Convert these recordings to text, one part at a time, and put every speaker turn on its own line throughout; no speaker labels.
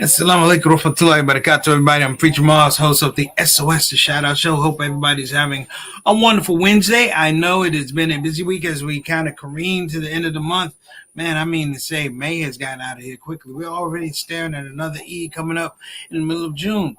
Assalamu alaikum warahmatullahi wabarakatuh, everybody. I'm Preacher Mars, host of the SOS, the Shout Out Show. Hope everybody's having a wonderful Wednesday. I know it has been a busy week as we kind of careen to the end of the month. Man, I mean to say, May has gotten out of here quickly. We're already staring at another E coming up in the middle of June.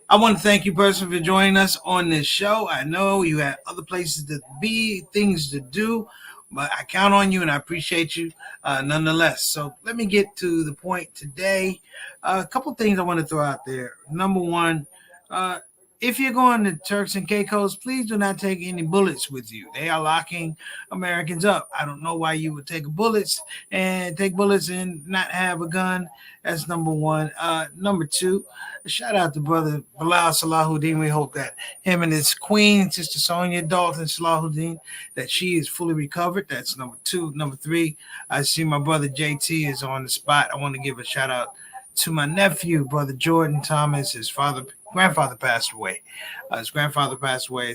I want to thank you personally for joining us on this show. I know you had other places to be, things to do, but I count on you and I appreciate you nonetheless. So let me get to the point today. A couple things I want to throw out there. Number one, if you're going to Turks and Caicos, please do not take any bullets with you. They are locking Americans up. I don't know why you would take bullets and not have a gun. That's number one. Number two, shout out to brother Bilal Salahuddin. We hope that him and his queen, Sister Sonia Dalton Salahuddin, that she is fully recovered. That's number two. Number three, I see my brother JT is on the spot. I want to give a shout out to my nephew, brother Jordan Thomas. His grandfather passed away.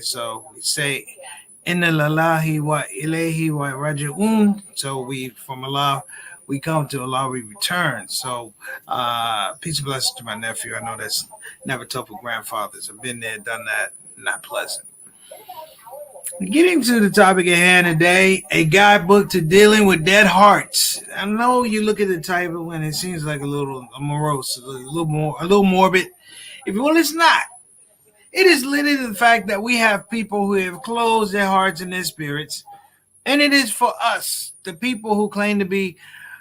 So we say, Inna lillahi wa ilayhi wa raji'un. So we, from Allah, we come to Allah, we return. So peace and blessings to my nephew. I know that's never tough with grandfathers. I've been there, done that, not pleasant. Getting to the topic at hand today, a guidebook to dealing with dead hearts. I know you look at the title and it seems like a little morose, a little morbid. If you will, it's not. It is literally the fact that we have people who have closed their hearts and their spirits, and it is for us, the people who claim to be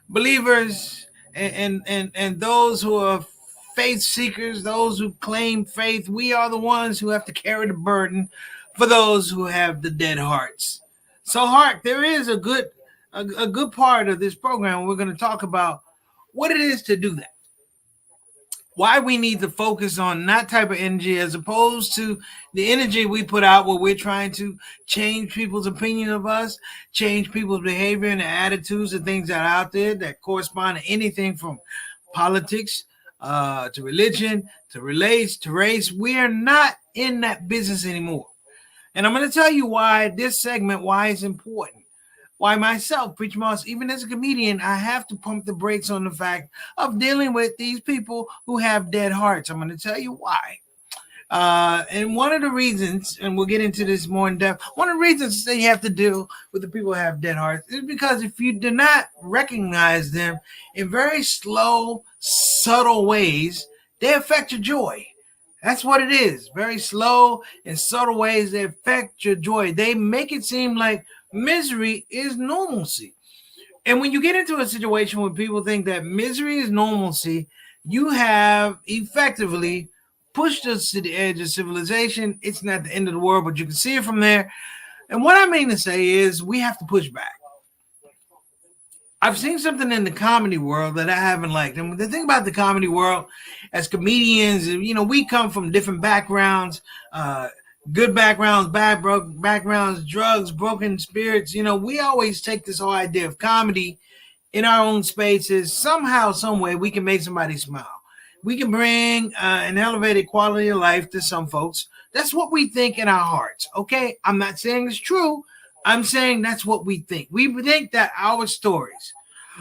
believers and those who are faith seekers, those who claim faith. We are the ones who have to carry the burden for those who have the dead hearts. So, Hark, there is a good part of this program. We're going to talk about what it is to do that. Why we need to focus on that type of energy as opposed to the energy we put out where we're trying to change people's opinion of us, change people's behavior and attitudes and things that are out there that correspond to anything from politics to religion, to race. We are not in that business anymore. And I'm going to tell you why it's important. Why myself, Preacher Moss, even as a comedian, I have to pump the brakes on the fact of dealing with these people who have dead hearts. I'm going to tell you why. And one of the reasons, and we'll get into this more in depth, one of the reasons that you have to deal with the people who have dead hearts is because if you do not recognize them in very slow, subtle ways, they affect your joy. That's what it is. Very slow and subtle ways they affect your joy. They make it seem like misery is normalcy. And when you get into a situation where people think that misery is normalcy, you have effectively pushed us to the edge of civilization. It's not the end of the world, but you can see it from there. And what I mean to say is we have to push back. I've seen something in the comedy world that I haven't liked. And the thing about the comedy world, as comedians, we come from different backgrounds, good backgrounds, bad backgrounds, drugs, broken spirits. We always take this whole idea of comedy in our own spaces. Somehow, some way, we can make somebody smile. We can bring an elevated quality of life to some folks. That's what we think in our hearts. Okay, I'm not saying it's true. I'm saying that's what we think. We think that our stories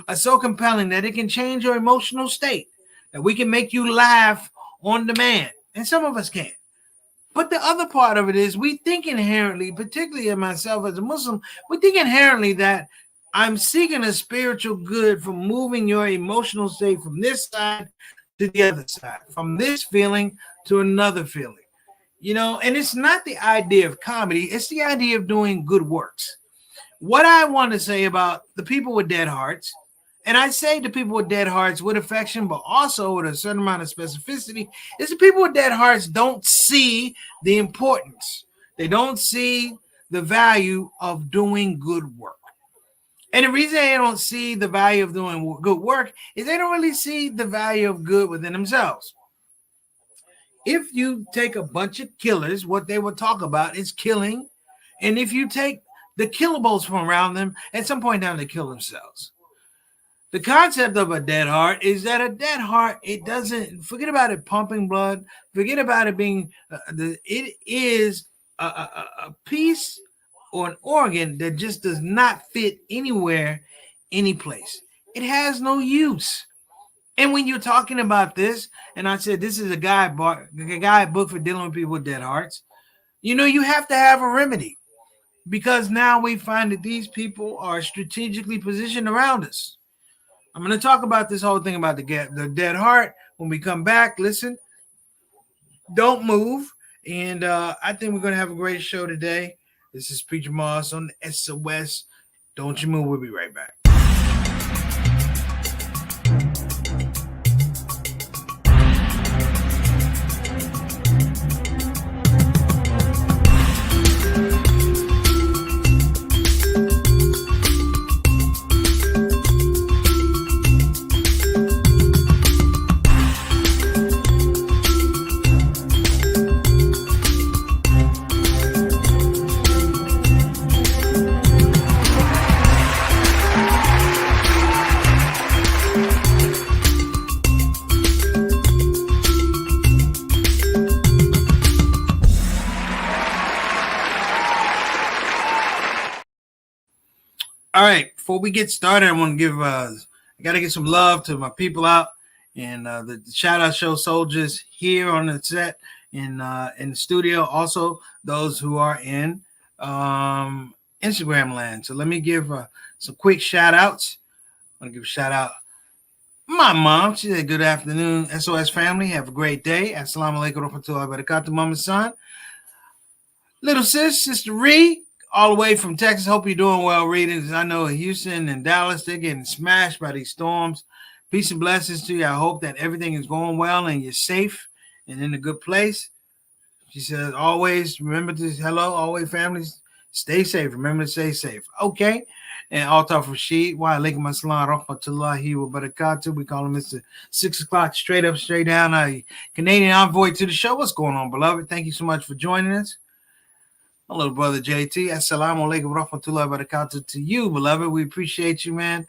are so compelling that it can change your emotional state, that we can make you laugh on demand. And some of us can. But the other part of it is we think inherently, particularly in myself as a Muslim, we think inherently that I'm seeking a spiritual good from moving your emotional state from this side to the other side, from this feeling to another feeling. And it's not the idea of comedy, it's the idea of doing good works. What I want to say about the people with dead hearts, and I say to people with dead hearts with affection, but also with a certain amount of specificity, is the people with dead hearts don't see the importance. They don't see the value of doing good work. And the reason they don't see the value of doing good work is they don't really see the value of good within themselves. If you take a bunch of killers, what they will talk about is killing. And if you take the killables from around them, at some point down, they kill themselves. The concept of a dead heart is that a dead heart, it doesn't, forget about it pumping blood, forget about it being, it is a piece or an organ that just does not fit anywhere, any place. It has no use. And when you're talking about this, and I said this is a guidebook for dealing with people with dead hearts, you have to have a remedy, because now we find that these people are strategically positioned around us. I'm going to talk about this whole thing about the dead heart when we come back. Listen, don't move. And I think we're going to have a great show today. This is Preacher Moss on the SOS. Don't you move. We'll be right back. All right, before we get started, I want to I got to get some love to my people out and the shout out show soldiers here on the set in the studio. Also, those who are in Instagram land. So let me give some quick shout outs. I want to give a shout out my mom. She said, "Good afternoon, SOS family. Have a great day. Assalamu alaikum warahmatullahi wabarakatuh, mama son. Little Sister Ree, all the way from Texas. Hope you're doing well, reading. I know Houston and Dallas, they're getting smashed by these storms. Peace and blessings to you. I hope that everything is going well and you're safe and in a good place." She says, always remember to, always families, stay safe. Remember to stay safe. Okay. And Altaf Rashid, wa alaikum assalam rahmatullahi wa barakatuh. We call him Mr. 6 o'clock, straight up, straight down. Canadian envoy to the show. What's going on, beloved? Thank you so much for joining us. My little brother JT, assalamu alaikum rahmatullahi wa barakatuh to you, beloved. We appreciate you, man.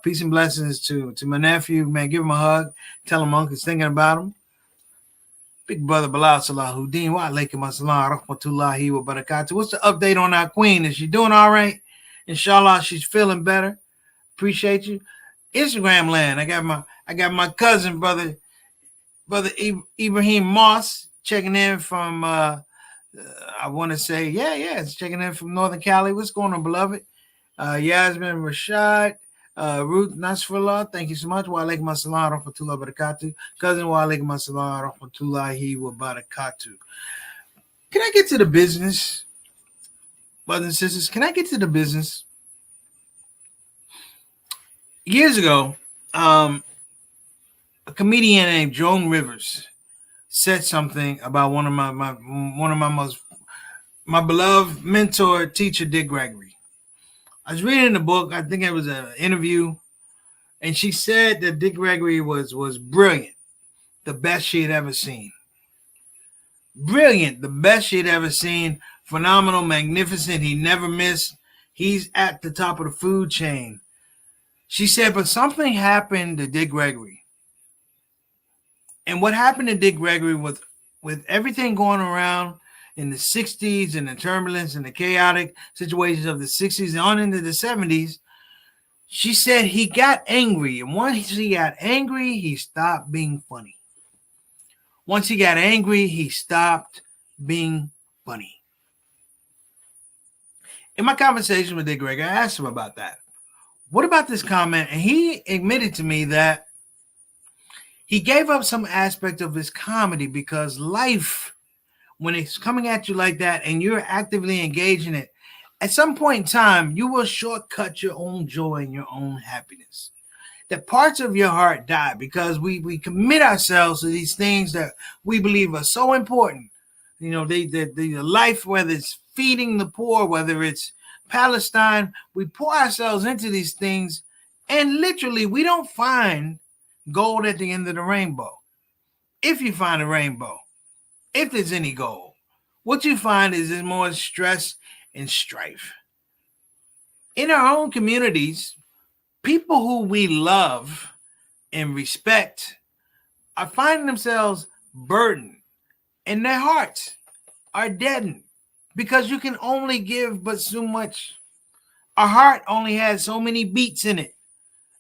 Peace and blessings to my nephew, man. Give him a hug. Tell him Uncle's thinking about him. Big brother Bilal Salahuddin, wa alaikum assalam rahmatullahi wa barakatuh. What's the update on our queen? Is she doing all right? Inshallah, she's feeling better. Appreciate you. Instagram land. I got my cousin, brother Ibrahim Moss, checking in from I want to say, it's checking in from Northern Cali. What's going on, beloved? Yasmin Rashad, Ruth Nasrallah, thank you so much. Wa alaikum assalam rahmatullahi wa barakatuh. Cousin, wa alaikum assalam rahmatullahi wa barakatuh. Can I get to the business, brothers and sisters? Can I get to the business? Years ago, a comedian named Joan Rivers said something about one of my beloved mentor teacher, Dick Gregory. I was reading the book. I think it was an interview, and she said that Dick Gregory was brilliant, the best she had ever seen. Brilliant, the best she had ever seen. Phenomenal, magnificent. He never missed. He's at the top of the food chain. She said, but something happened to Dick Gregory. And what happened to Dick Gregory with everything going around in the 60s and the turbulence and the chaotic situations of the 60s and on into the 70s, she said he got angry. And once he got angry, he stopped being funny. Once he got angry, he stopped being funny. In my conversation with Dick Gregory, I asked him about that. What about this comment? And he admitted to me that he gave up some aspect of his comedy because life, when it's coming at you like that and you're actively engaged in it, at some point in time, you will shortcut your own joy and your own happiness. That parts of your heart die because we commit ourselves to these things that we believe are so important. You know, the life, whether it's feeding the poor, whether it's Palestine, we pour ourselves into these things and literally we don't find gold at the end of the rainbow. If you find a rainbow, if there's any gold, what you find is there's more stress and strife. In our own communities, people who we love and respect are finding themselves burdened and their hearts are deadened because you can only give but so much. A heart only has so many beats in it.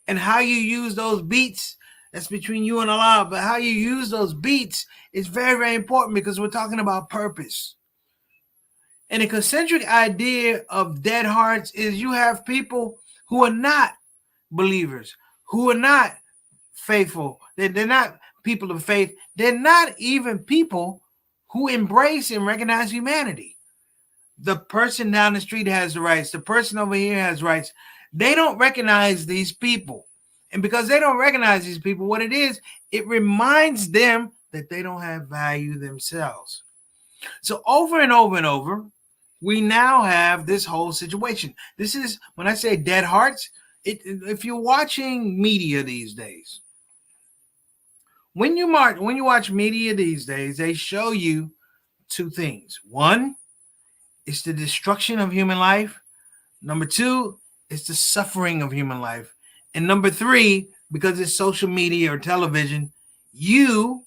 And how you use those beats That's between you and Allah. But how you use those beats is very, very important because we're talking about purpose. And the concentric idea of dead hearts is you have people who are not believers, who are not faithful. They're not people of faith. They're not even people who embrace and recognize humanity. The person down the street has the rights. The person over here has rights. They don't recognize these people. And because they don't recognize these people, what it is, it reminds them that they don't have value themselves. So over and over and over, we now have this whole situation. This is, when I say dead hearts, if you're watching media these days, when you watch media these days, they show you two things. One, it's the destruction of human life. Number two, it's the suffering of human life. And number three, because it's social media or television, you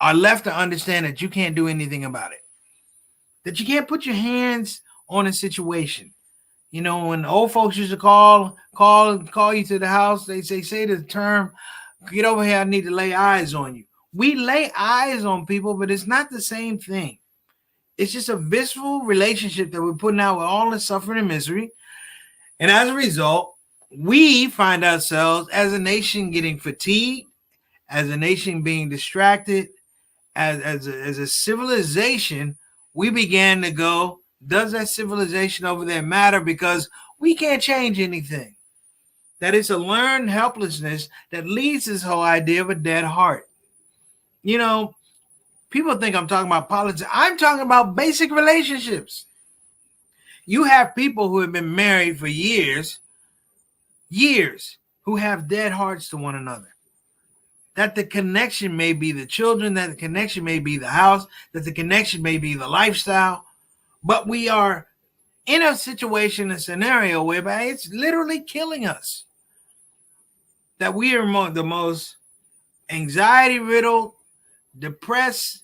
are left to understand that you can't do anything about it. That you can't put your hands on a situation. You know, when old folks used to call you to the house, they say the term, get over here, I need to lay eyes on you. We lay eyes on people, but it's not the same thing. It's just a visceral relationship that we're putting out with all the suffering and misery. And as a result, we find ourselves as a nation getting fatigued, as a nation being distracted, as a civilization, we began to go, does that civilization over there matter? Because we can't change anything. That it's a learned helplessness that leads this whole idea of a dead heart. You know, people think I'm talking about politics. I'm talking about basic relationships. You have people who have been married for years, who have dead hearts to one another. That the connection may be the children, that the connection may be the house, that the connection may be the lifestyle, but we are in a situation, a scenario whereby it's literally killing us. That we are the most anxiety-riddled, depressed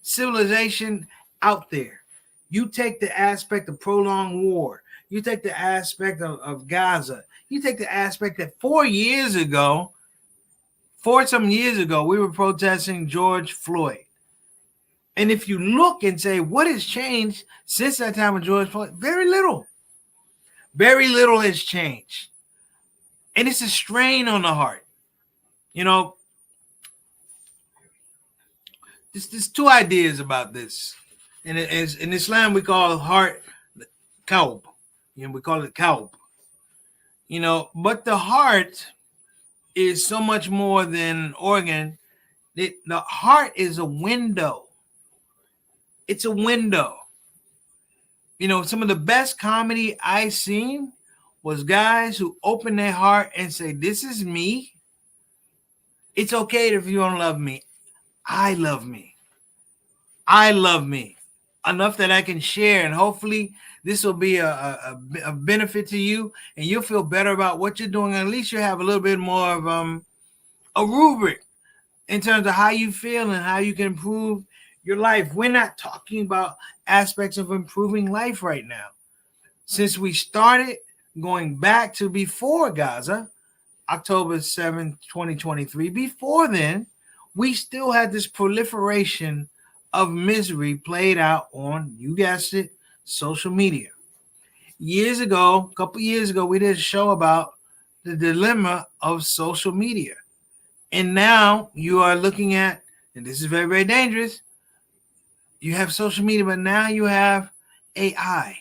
civilization out there. You take the aspect of prolonged war. You take the aspect of Gaza. You take the aspect that 4 years ago, we were protesting George Floyd. And if you look and say, what has changed since that time of George Floyd? Very little. Very little has changed. And it's a strain on the heart. You know, there's two ideas about this. And in Islam, we call heart kalb. You know, we call it kalb. You know, but the heart is so much more than an organ. The heart is a window. It's a window. You know, some of the best comedy I've seen was guys who open their heart and say, this is me. It's okay if you don't love me. I love me. I love me enough that I can share. And hopefully this will be a benefit to you and you'll feel better about what you're doing. At least you have a little bit more of a rubric in terms of how you feel and how you can improve your life. We're not talking about aspects of improving life right now. Since we started going back to before Gaza, October 7th, 2023, before then, we still had this proliferation of misery played out on, you guessed it, social media. A couple years ago, we did a show about the dilemma of social media. And now you are looking at, and this is very, very dangerous, you have social media, but now you have AI.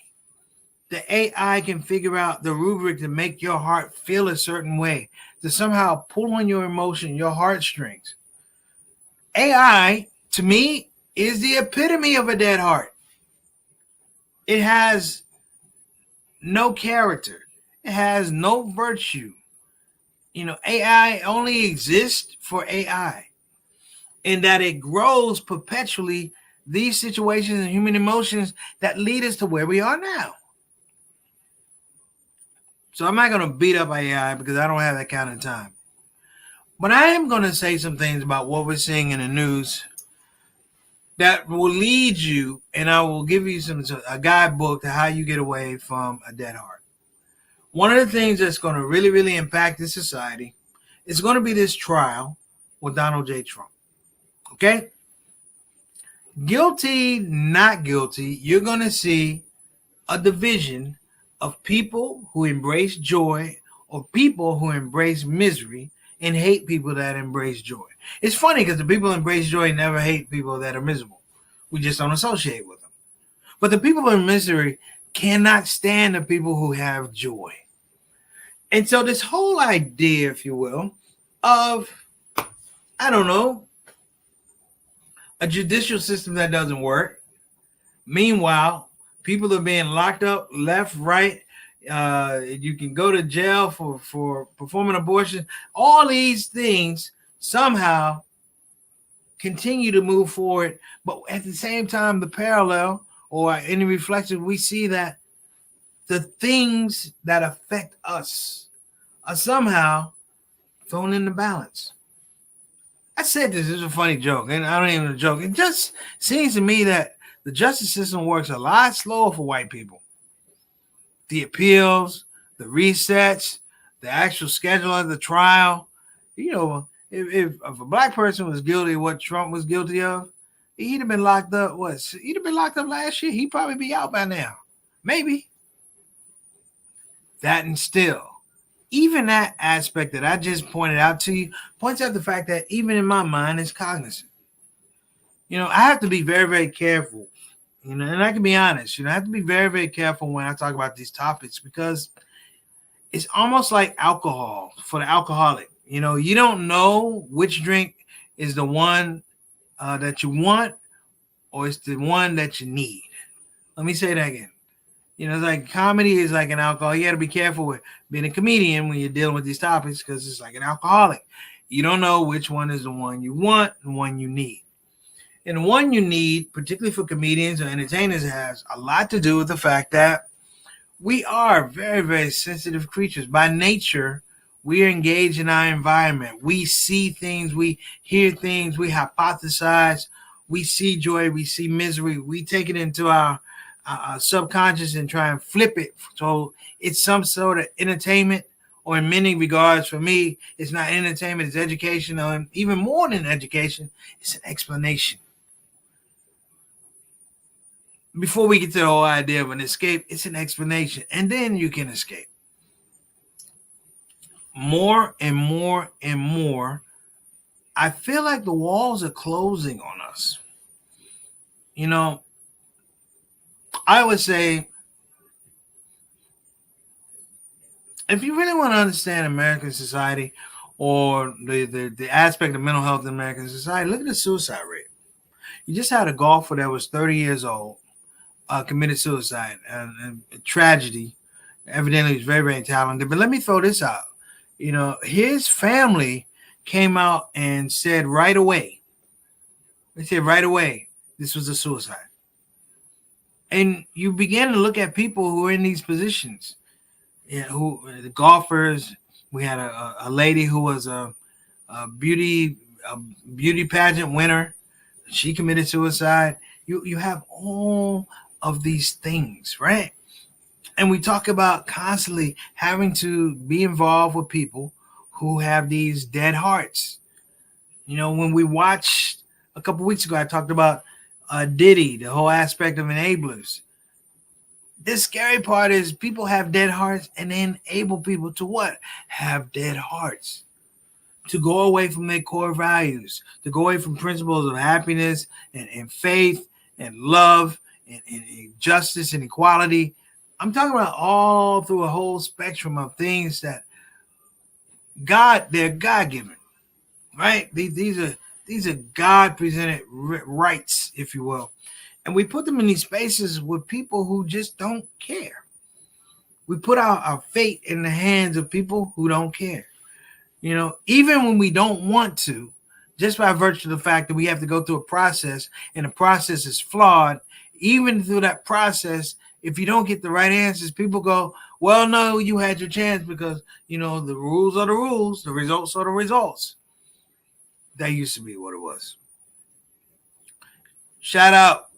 The AI can figure out the rubric to make your heart feel a certain way, to somehow pull on your emotion, your heartstrings. AI, to me, is the epitome of a dead heart. It has no character. It has no virtue. You know, AI only exists for AI, in that it grows perpetually these situations and human emotions that lead us to where we are now. So I'm not going to beat up AI because I don't have that kind of time. But I am going to say some things about what we're seeing in the news that will lead you, and I will give you a guidebook to how you get away from a dead heart. One of the things that's going to really, really impact this society It's going to be this trial with Donald J. Trump. Okay? Guilty, not guilty, you're going to see a division of people who embrace joy or people who embrace misery and hate people that embrace joy. It's funny because the people who embrace joy never hate people that are miserable. We just don't associate with them. But the people in misery cannot stand the people who have joy. And so this whole idea, if you will, of, I don't know, a judicial system that doesn't work. Meanwhile, people are being locked up left, right. You can go to jail for performing abortion. All these things somehow continue to move forward. But at the same time, the parallel or any reflection, we see that the things that affect us are somehow thrown in the balance. I said this is a funny joke, and I don't even joke. It just seems to me that the justice system works a lot slower for white people. The appeals, the resets, the actual schedule of the trial. You know, if a black person was guilty of what Trump was guilty of, he'd have been locked up. He'd have been locked up last year. He'd probably be out by now. Maybe. That and still. Even that aspect that I just pointed out to you points out the fact that even in my mind, it's cognizant. You know, I have to be very, very careful. You know, and I can be honest. I have to be very, very careful when I talk about these topics because it's almost like alcohol for the alcoholic. You know, you don't know which drink is the one that you want or it's the one that you need. Let me say that again. You know, it's like comedy is like an alcohol. You got to be careful with being a comedian when you're dealing with these topics because it's like an alcoholic. You don't know which one is the one you want and one you need. And the one you need, particularly for comedians or entertainers, has a lot to do with the fact that we are very, very sensitive creatures. By nature, we are engaged in our environment. We see things, we hear things, we hypothesize, we see joy, we see misery. We take it into our subconscious and try and flip it so it's some sort of entertainment, or in many regards for me it's not entertainment, it's education, or even more than education, it's an explanation. Before we get to the whole idea of an escape, it's an explanation, and then you can escape. More and more and more, I feel like the walls are closing on us. You know, I would say if you really want to understand American society or the aspect of mental health in American society, look at the suicide rate. You just had a golfer that was 30 years old, committed suicide, and tragedy. Evidently, he's very, very talented. But let me throw this out. You know, his family came out and said right away, this was a suicide. And you begin to look at people who are in these positions. Who the golfers? We had a lady who was a beauty pageant winner. She committed suicide. You have all of these things, right? And we talk about constantly having to be involved with people who have these dead hearts. You know, when we watched a couple weeks ago, I talked about Diddy, the whole aspect of enablers. This scary part is people have dead hearts and they enable people to what? Have dead hearts. To go away from their core values, to go away from principles of happiness and faith and love and justice and equality. I'm talking about all through a whole spectrum of things that they're God-given, right? These are God-presented rights, if you will. And we put them in these spaces with people who just don't care. We put our fate in the hands of people who don't care. You know, even when we don't want to, just by virtue of the fact that we have to go through a process and the process is flawed, even through that process, if you don't get the right answers, people go, well, no, you had your chance because, you know, the rules are the rules, the results are the results. That used to be what it was. Shout out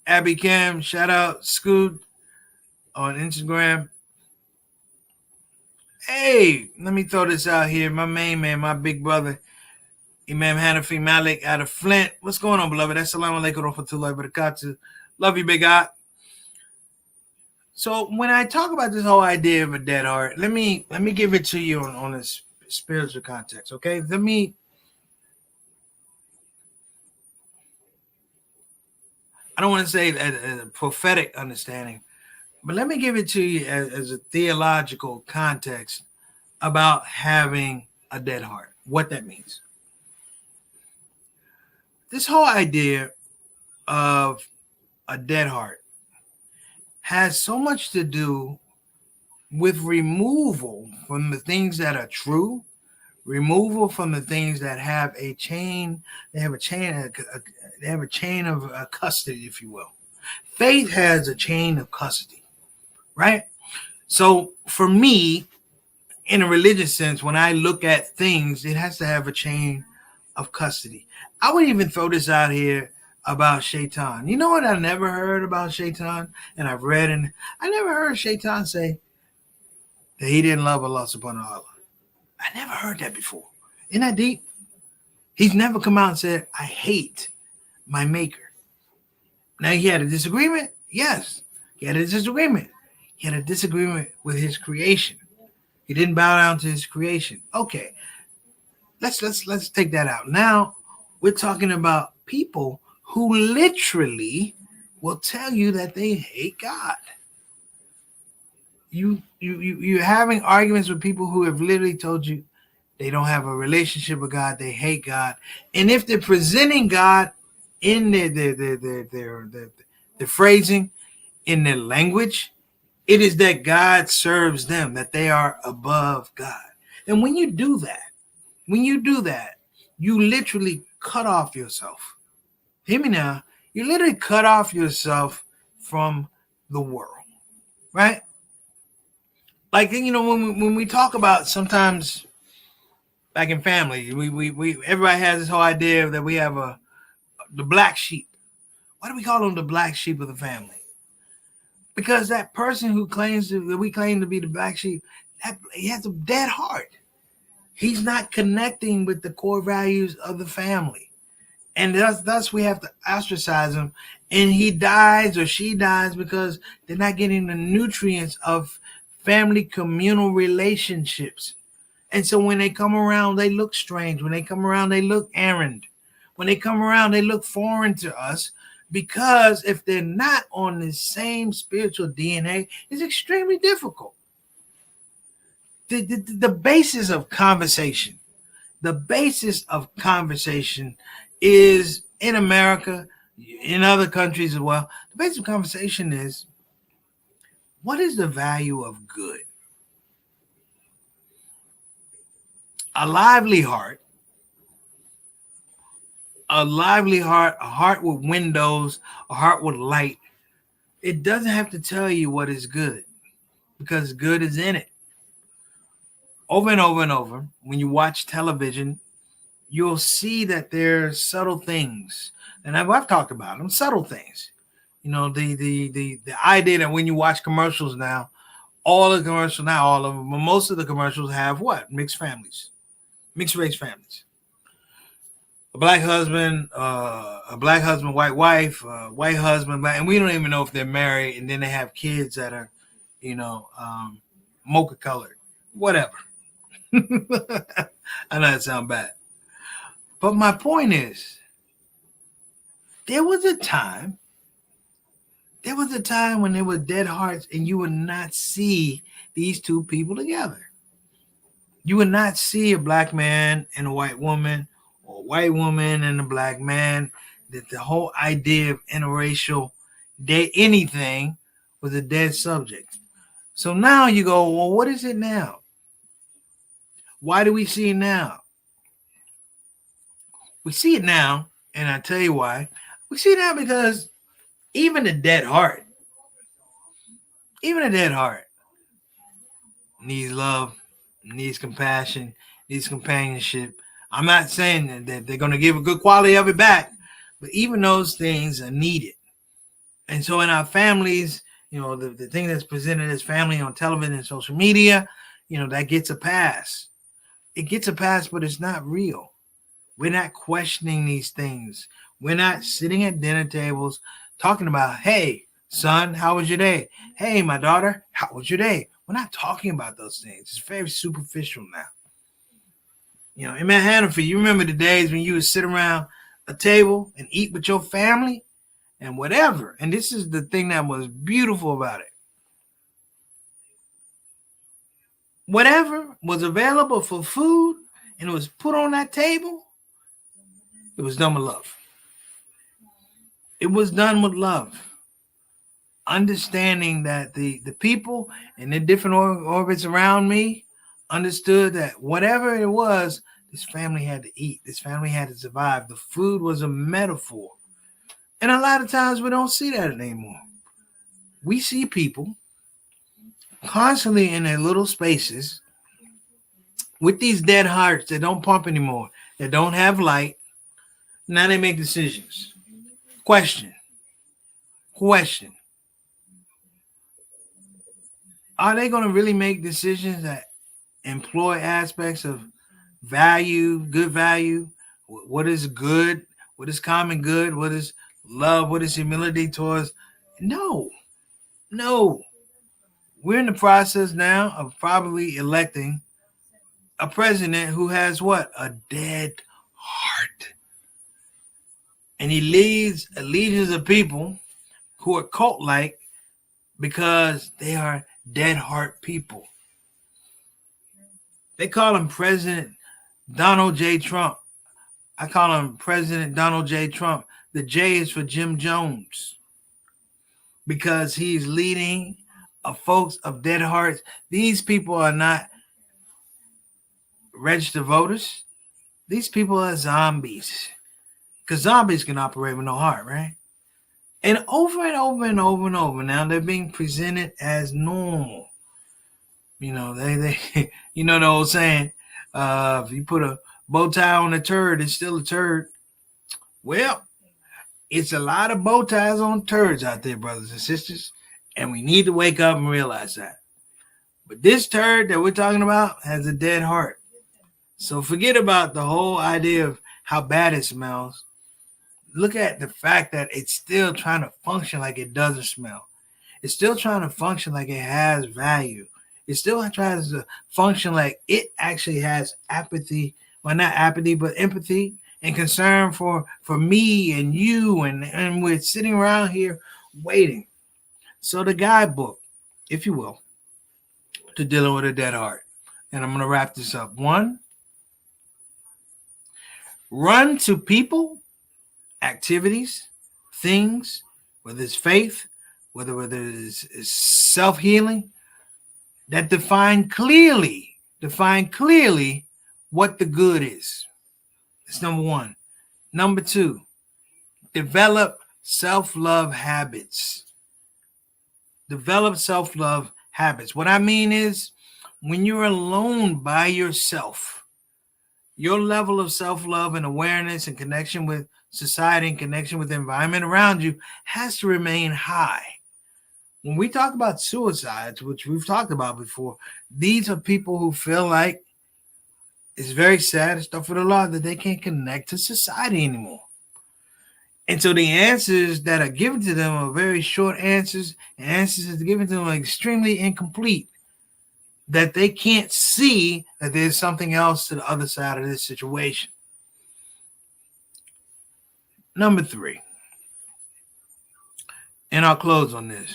Abby Kim, shout out ShOUT on Instagram. Hey, let me throw this out here. My main man, my big brother, Imam Hanafi Malik out of Flint. What's going on, beloved? Assalamu alaikum wa rahmatullahi wa barakatuh. Love you, big guy. So when I talk about this whole idea of a dead heart, let me give it to you on a spiritual context, okay? I don't want to say a prophetic understanding, but let me give it to you as a theological context about having a dead heart, what that means. This whole idea of a dead heart has so much to do with removal from the things that are true, removal from the things that have a chain, they have a chain of custody, if you will. Faith has a chain of custody, right? So for me, in a religious sense, when I look at things, it has to have a chain of custody. I would even throw this out here about Shaitan. You know what I never heard about Shaitan? And I've read, and I never heard Shaitan say that he didn't love Allah subhanahu wa ta'ala. I never heard that before. Isn't that deep? He's never come out and said, I hate my maker. Now, he had a disagreement? Yes. He had a disagreement. He had a disagreement with his creation. He didn't bow down to his creation. Okay. Let's take that out. Now, we're talking about people who literally will tell you that they hate God. You're having arguments with people who have literally told you they don't have a relationship with God, they hate God, and if they're presenting God in their phrasing, in their language, it is that God serves them, that they are above God. And when you do that, you literally cut off yourself. Hear me now. You literally cut off yourself from the world, right? Like, you know, when we talk about sometimes back in family, we everybody has this whole idea that we have the black sheep. Why do we call them the black sheep of the family? Because that person who we claim to be the black sheep, he has a dead heart. He's not connecting with the core values of the family. And thus we have to ostracize him. And he dies or she dies because they're not getting the nutrients of family communal relationships. And so when they come around, they look strange. When they come around, they look errand. When they come around, they look foreign to us, because if they're not on the same spiritual DNA, it's extremely difficult. The basis of conversation is, in America, in other countries as well, the basis of conversation is, what is the value of good? A lively heart, a heart with windows, a heart with light. It doesn't have to tell you what is good, because good is in it. Over and over and over, when you watch television, you'll see that there's subtle things, and I've talked about them, subtle things. You know, the idea that when you watch commercials now, not all of them, but most of the commercials have what? Mixed race families. A black husband, white wife, white husband, black, and we don't even know if they're married, and then they have kids that are, mocha colored, whatever. I know that sounds bad. But my point is, there was a time when there were dead hearts, and you would not see these two people together. You would not see a black man and a white woman, or a white woman and a black man. That the whole idea of interracial anything was a dead subject. So now you go, well, what is it now? Why do we see it now? We see it now, and I tell you why. We see it now because even a dead heart needs love, needs compassion, needs companionship. I'm not saying that they're going to give a good quality of it back, but even those things are needed. And so in our families, the thing that's presented as family on television and social media, that gets a pass. It gets a pass, but it's not real. We're not questioning these things. We're not sitting at dinner tables talking about, hey, son, how was your day? Hey, my daughter, how was your day? We're not talking about those things. It's very superficial now. In Manhattan, you remember the days when you would sit around a table and eat with your family and whatever. And this is the thing that was beautiful about it. Whatever was available for food and it was put on that table, it was done with love. It was done with love. Understanding that the people and the different orbits around me understood that whatever it was, this family had to eat. This family had to survive. The food was a metaphor. And a lot of times we don't see that anymore. We see people constantly in their little spaces with these dead hearts that don't pump anymore, that don't have light. Now they make decisions. Question. Are they going to really make decisions that employ aspects of value, good value? What is good? What is common good? What is love? What is humility towards? No. We're in the process now of probably electing a president who has what? A dead heart. And he leads a legions of people who are cult-like because they are dead heart people. They call him President Donald J. Trump. I call him President Donald J. Trump. The J is for Jim Jones because he's leading a folks of dead hearts. These people are not registered voters. These people are zombies because zombies can operate with no heart, right? And over and over and over and over now, they're being presented as normal. They the old saying, if you put a bow tie on a turd, it's still a turd. Well, it's a lot of bow ties on turds out there, brothers and sisters, and we need to wake up and realize that. But this turd that we're talking about has a dead heart. So forget about the whole idea of how bad it smells. Look at the fact that it's still trying to function like it doesn't smell. It's still trying to function like it has value. It still tries to function like it actually has apathy. Well, not apathy, but empathy and concern for me and you. And we're sitting around here waiting. So the guidebook, if you will, to dealing with a dead heart. And I'm going to wrap this up. 1, run to people, activities, things, whether it's faith, whether it's self-healing, that define clearly what the good is. That's number 1. Number 2, develop self-love habits. What I mean is when you're alone by yourself, your level of self-love and awareness and connection with society and connection with the environment around you has to remain high. When we talk about suicides, which we've talked about before, these are people who feel like it's very sad and stuff for the law that they can't connect to society anymore. And so the answers that are given to them are very short answers, and answers that are given to them are extremely incomplete, that they can't see that there's something else to the other side of this situation. Number 3, and I'll close on this.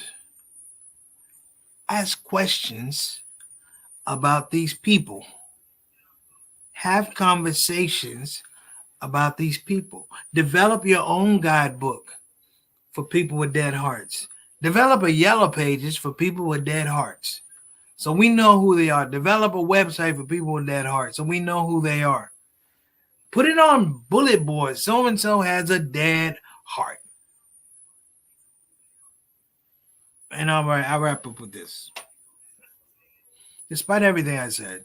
Ask questions about these people. Have conversations about these people. Develop your own guidebook for people with dead hearts. Develop a yellow pages for people with dead hearts, so we know who they are. Develop a website for people with dead hearts, so we know who they are. Put it on bullet boards. So-and-so has a dead heart. And all right, I'll wrap up with this. Despite everything I said,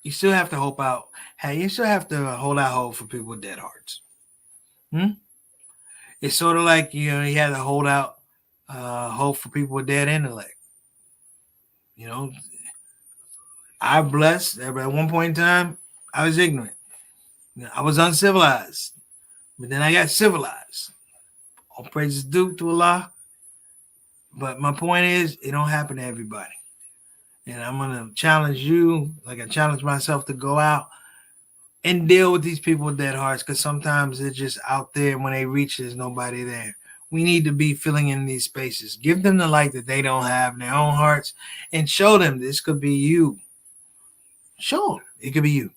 you still have to hope out. Hey, you still have to hold out hope for people with dead hearts. It's sort of like, you had to hold out hope for people with dead intellect. You know, I'm blessed. At one point in time, I was ignorant. I was uncivilized. But then I got civilized. All praises due to Allah. But my point is, it don't happen to everybody. And I'm going to challenge you, like I challenge myself, to go out and deal with these people with dead hearts, because sometimes they're just out there. When they reach, there's nobody there. We need to be filling in these spaces. Give them the light that they don't have in their own hearts, and show them this could be you. Show them it could be you.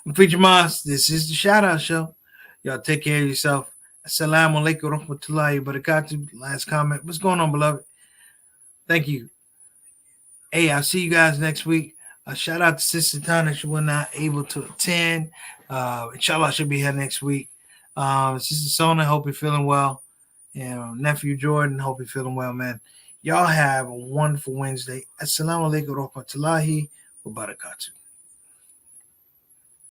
I'm Preacher Moss. This is the Shout Out Show. Y'all take care of yourself. Assalamu alaikum wa rahmatullahi wa barakatuh. Last comment. What's going on, beloved? Thank you. Hey, I'll see you guys next week. Shout out to Sister Tana. She was not able to attend. Inshallah, she'll be here next week. Sister Sona, hope you're feeling well. Nephew Jordan, hope you're feeling well, man. Y'all have a wonderful Wednesday. Assalamu alaikum wa rahmatullahi wa barakatuh.